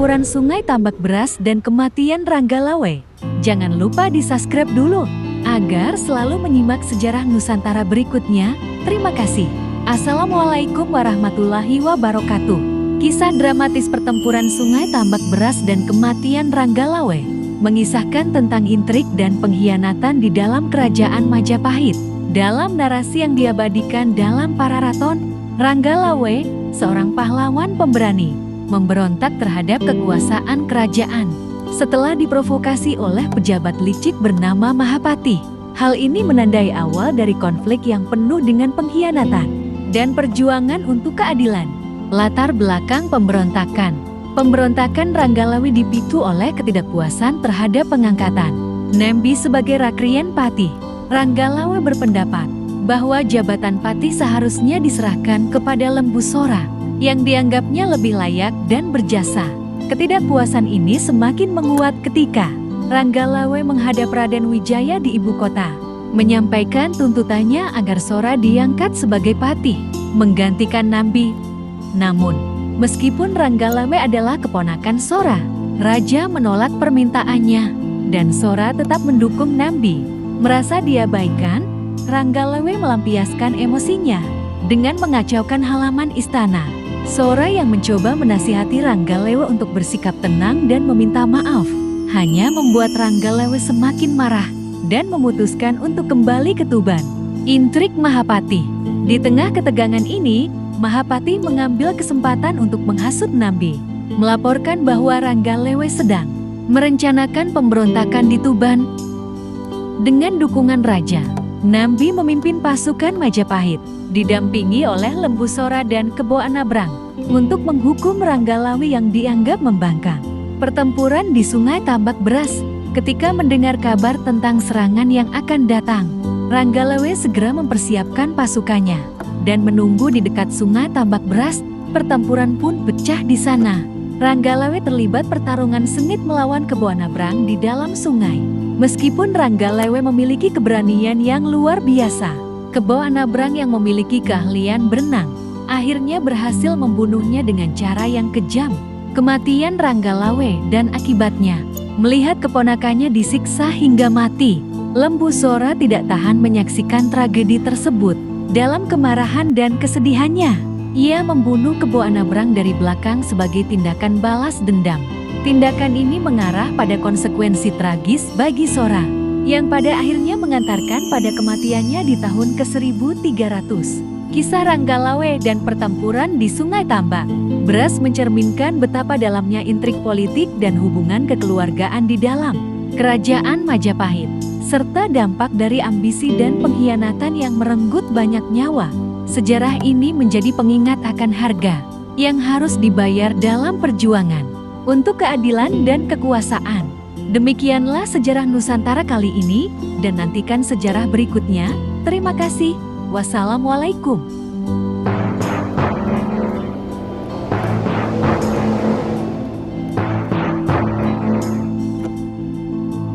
pertempuran Sungai Tambak Beras dan kematian Ranggalawe. Jangan lupa di-subscribe dulu, agar selalu menyimak sejarah Nusantara berikutnya. Terima kasih. Assalamualaikum warahmatullahi wabarakatuh. Kisah dramatis pertempuran Sungai Tambak Beras dan kematian Ranggalawe mengisahkan tentang intrik dan pengkhianatan di dalam kerajaan Majapahit. Dalam narasi yang diabadikan dalam Pararaton, Ranggalawe, seorang pahlawan pemberani, memberontak terhadap kekuasaan kerajaan setelah diprovokasi oleh pejabat licik bernama Mahapati. Hal ini menandai awal dari konflik yang penuh dengan pengkhianatan dan perjuangan untuk keadilan. Latar belakang pemberontakan. Pemberontakan Ranggalawe dipicu oleh ketidakpuasan terhadap pengangkatan Nembi sebagai Rakrian Pati. Ranggalawe berpendapat bahwa jabatan Pati seharusnya diserahkan kepada Lembu Sora yang dianggapnya lebih layak dan berjasa. Ketidakpuasan ini semakin menguat ketika Ranggalawe menghadap Raden Wijaya di ibu kota, menyampaikan tuntutannya agar Sora diangkat sebagai Pati, menggantikan Nambi. Namun, meskipun Ranggalawe adalah keponakan Sora, Raja menolak permintaannya, dan Sora tetap mendukung Nambi. Merasa diabaikan, Ranggalawe melampiaskan emosinya dengan mengacaukan halaman istana. Sora yang mencoba menasihati Ranggalawe untuk bersikap tenang dan meminta maaf, hanya membuat Ranggalawe semakin marah dan memutuskan untuk kembali ke Tuban. Intrik Mahapati. Di tengah ketegangan ini, Mahapati mengambil kesempatan untuk menghasut Nambi, melaporkan bahwa Ranggalawe sedang merencanakan pemberontakan di Tuban. Dengan dukungan Raja, Nambi memimpin pasukan Majapahit, didampingi oleh Lembu Sora dan Kebo Anabrang, untuk menghukum Ranggalawe yang dianggap membangkang. Pertempuran di Sungai Tambak Beras. Ketika mendengar kabar tentang serangan yang akan datang, Ranggalawe segera mempersiapkan pasukannya dan menunggu di dekat Sungai Tambak Beras. Pertempuran pun pecah di sana. Ranggalawe terlibat pertarungan sengit melawan Kebo Anabrang di dalam sungai. Meskipun Ranggalawe memiliki keberanian yang luar biasa, Kebo Anabrang yang memiliki keahlian berenang akhirnya berhasil membunuhnya dengan cara yang kejam. Kematian Ranggalawe dan akibatnya, melihat keponakannya disiksa hingga mati, Lembu Sora tidak tahan menyaksikan tragedi tersebut. Dalam kemarahan dan kesedihannya, ia membunuh Kebo Anabrang dari belakang sebagai tindakan balas dendam. Tindakan ini mengarah pada konsekuensi tragis bagi Sora, yang pada akhirnya mengantarkan pada kematiannya di tahun ke-1300. Kisah Ranggalawe dan pertempuran di Sungai Tambak Beras mencerminkan betapa dalamnya intrik politik dan hubungan kekeluargaan di dalam kerajaan Majapahit, serta dampak dari ambisi dan pengkhianatan yang merenggut banyak nyawa. Sejarah ini menjadi pengingat akan harga yang harus dibayar dalam perjuangan untuk keadilan dan kekuasaan. Demikianlah sejarah Nusantara kali ini, dan nantikan sejarah berikutnya. Terima kasih. Wassalamualaikum.